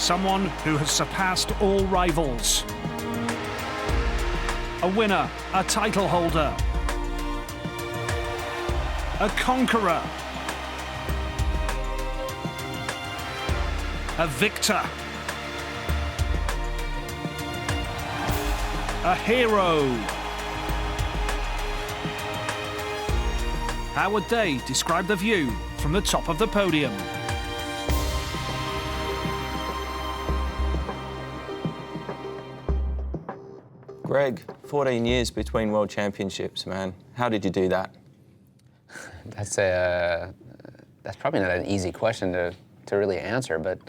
Someone who has surpassed all rivals. A winner, a title holder. A conqueror. A victor. A hero. How would they describe the view from the top of the podium? Greg, 14 years between World Championships, man. How did you do that? That's probably not an easy question to really answer, but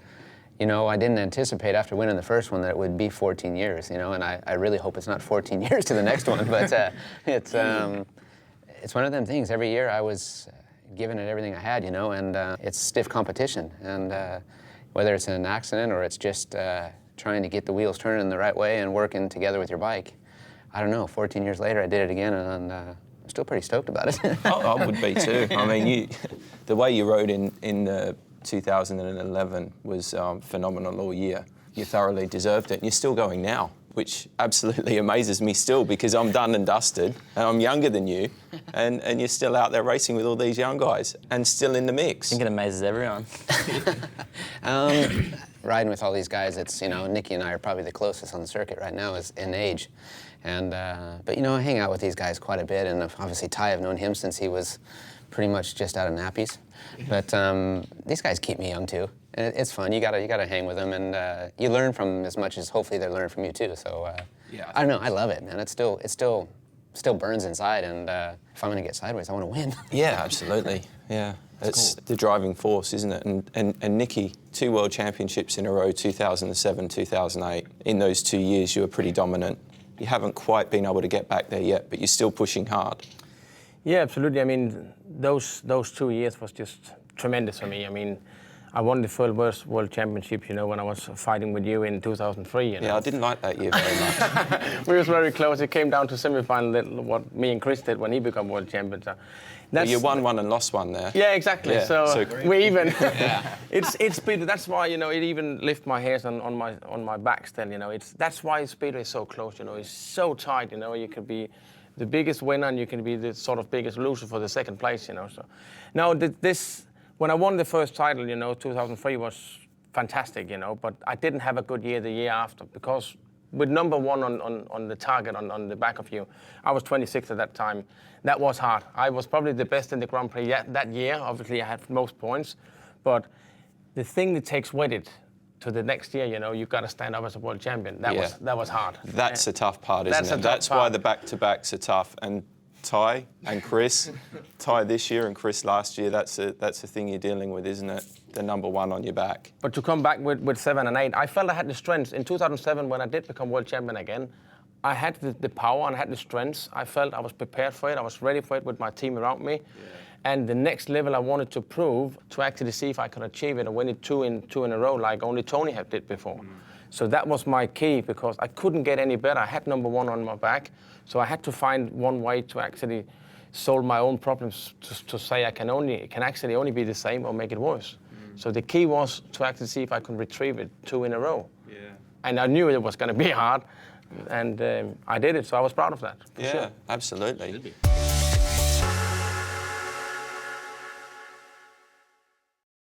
you know, I didn't anticipate after winning the first one that it would be 14 years, you know, and I really hope it's not 14 years to the next one, but it's one of them things. Every year I was giving it everything I had, you know, and it's stiff competition, and whether it's an accident or it's just trying to get the wheels turning in the right way and working together with your bike. I don't know, 14 years later I did it again, and I'm still pretty stoked about it. I would be too. I mean, the way you rode in 2011 was phenomenal all year. You thoroughly deserved it, and you're still going now, which absolutely amazes me still, because I'm done and dusted, and I'm younger than you, and you're still out there racing with all these young guys, and still in the mix. I think it amazes everyone. Riding with all these guys, it's, you know, Nicki and I are probably the closest on the circuit right now is in age. And, but, you know, I hang out with these guys quite a bit, and obviously Tai, I've known him since he was pretty much just out of nappies. But these guys keep me young too. And it's fun. You gotta hang with them, and you learn from them as much as hopefully they learn from you too. So yeah, I don't know. I love it, man. It still burns inside, and if I'm gonna get sideways, I want to win. Yeah, absolutely. Yeah, it's cool. The driving force, isn't it? And Nicki, 2 World Championships in a row, 2007, 2008. In those 2 years, you were pretty dominant. You haven't quite been able to get back there yet, but you're still pushing hard. Yeah, absolutely. I mean, those 2 years was just tremendous for me. I mean, I won the first World Championship, you know, when I was fighting with you in 2003. You know? Yeah, I didn't like that year very much. We was very close. It came down to semi-final, what me and Chris did when he became World Champion. So well, you won one and lost one there. Yeah, exactly. Yeah, so we even. Yeah. It's Speedway. That's why, you know, it even lift my hairs on my back still. You know, that's why Speedway is so close. You know, it's so tight. You know, you could be the biggest winner, and you can be the sort of biggest loser for the second place, you know. So now when I won the first title, you know, 2003 was fantastic, you know, but I didn't have a good year the year after, because with number 1 on the target on the back of you, I was 26 at that time. That was hard. I was probably the best in the Grand Prix that year. Obviously, I had most points, but the thing that takes with it to the next year, you know, you've got to stand up as a world champion. That was hard. That's a tough part, isn't it? That's why the back-to-backs are tough. And Tai and Chris, Tai this year and Chris last year, that's a thing you're dealing with, isn't it? The number 1 on your back. But to come back with 7 and 8, I felt I had the strengths. In 2007, when I did become world champion again, I had the power and I had the strengths. I felt I was prepared for it. I was ready for it with my team around me. Yeah. And the next level I wanted to prove, to actually see if I could achieve it and win it two in a row, like only Tony had did before. So that was my key, because I couldn't get any better. I had number 1 on my back, so I had to find one way to actually solve my own problems, to say it can actually only be the same or make it worse. So the key was to actually see if I could retrieve it 2 in a row. Yeah. And I knew it was going to be hard, and I did it, so I was proud of that. Yeah, sure. Absolutely.